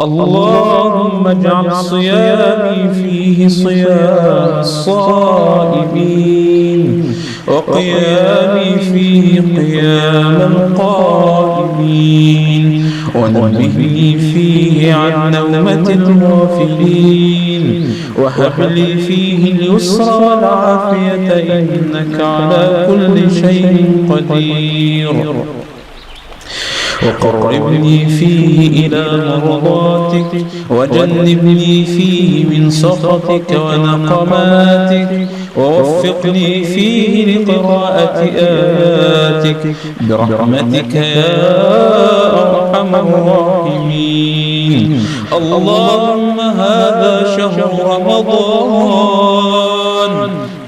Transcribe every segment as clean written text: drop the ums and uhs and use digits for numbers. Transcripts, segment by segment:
اللهم اجعل صيامي فيه صيام الصائمين، وقيامي فيه قيام القائمين، ونبهني فيه عن نومة الغافلين، وهب لي فيه اليسر والعافية إنك على كل شيء قدير. وقربني فيه إلى مرضاتك، وجنبني فيه من سخطك ونقماتك، ووفقني فيه لقراءة آياتك برحمتك يا أرحم الراحمين. اللهم هذا شهر رمضان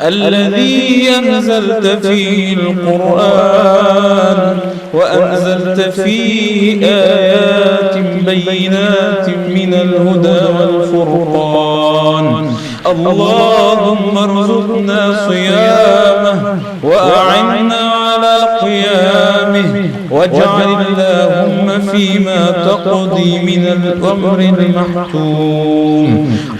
الذي أنزلت فيه القرآن، وأنزلت فيه آيات بينات من الهدى والفرقان. اللهم ارزقنا صيامه وأعنا على قيامه، واجعل اللهم فيما تقضي من الأمر المحتوم.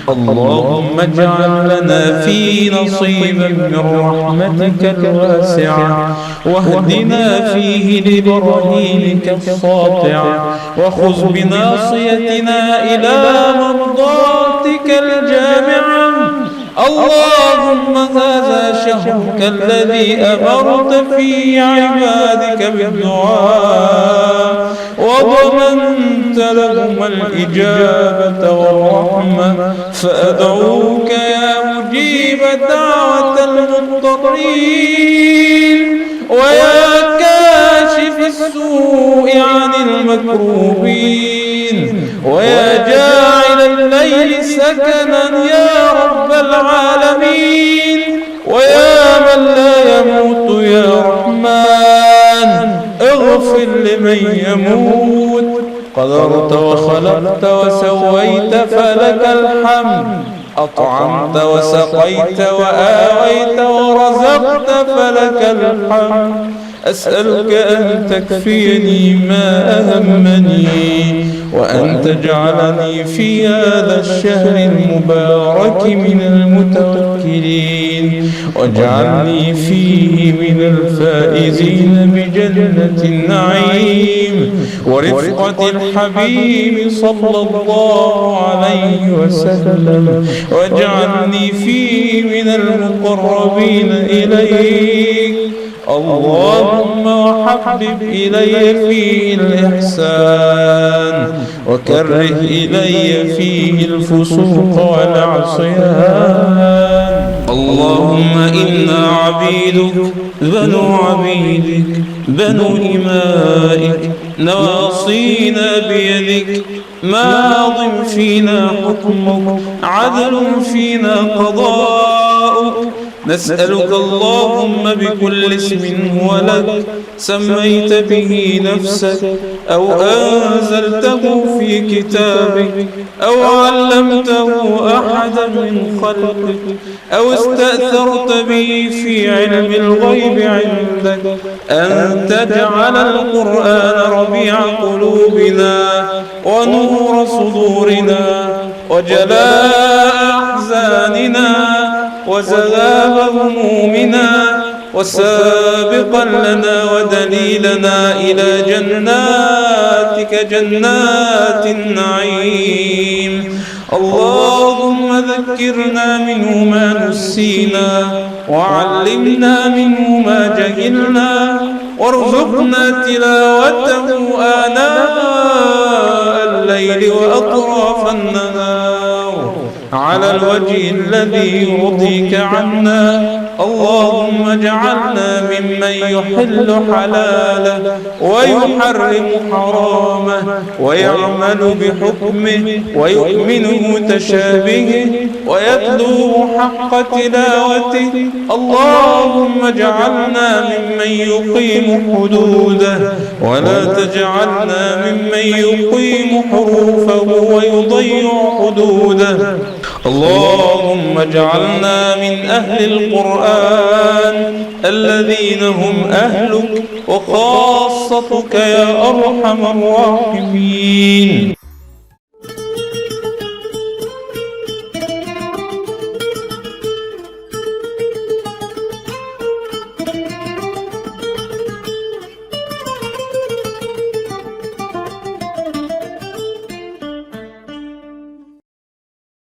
اللهم اجعل لنا فيه نصيبا من رحمتك الواسعة، واهدنا فيه لبراهينك الساطعة، وخذ بناصيتنا إلى مرضاتك الجامعة. اللهم هذا شهرك الذي أمرت فيه عبادك بالدعاء، وضمنت لهم الإجابة والرحمة، فأدعوك يا مجيب دعوة المضطرين، ويا كاشف السوء عن المكروبين، ويا جاعل الليل سكنا يا رب العالمين، ويا من لا يموت يا رحمن اغفر لمن يموت. قدرت وخلقت وسويت فلك الحمد، أطعمت وسقيت وآويت ورزقت فلك الحمد. أسألك أن تكفيني ما أهمني، وأن تجعلني في هذا الشهر المبارك من المتوكلين، واجعلني فيه من الفائزين بجنة النعيم ورفقة الحبيب صلى الله عليه وسلم، واجعلني فيه من المقربين إليك. اللهم وحبب إلي فيه الإحسان، وكره إلي فيه الفسوق والعصيان. اللهم إنا عبيدك بنو عبيدك بنو إمائك، نواصينا بيدك، ماض فينا حكمك، عدل فينا قضاؤك. نسألك اللهم بكل اسم هو لك سميت به نفسك، أو أنزلته في كتابك، أو علمته أحدا من خلقك، أو استأثرت به في علم الغيب عندك، أن تجعل القرآن ربيع قلوبنا ونور صدورنا وجلاء أحزاننا وذهاب همومنا، وسابقا لنا ودليلنا إلى جناتك جنات النعيم. اللهم ذكرنا منه ما نسينا، وعلمنا منه ما جهلنا، وارزقنا تلاوته آناء الليل وأطراف النهار على الوجه الذي يرضيك عنا. اللهم اجعلنا ممن يحل حلاله ويحرم حرامه، ويعمل بحكمه ويؤمن متشابهه ويتلو حق تلاوته. اللهم اجعلنا ممن يقيم حدوده، ولا تجعلنا ممن يقيم حروفه ويضيع حدوده. اللهم اجعلنا من أهل القرآن الذين هم أهلك وخاصتك يا أرحم الراحمين.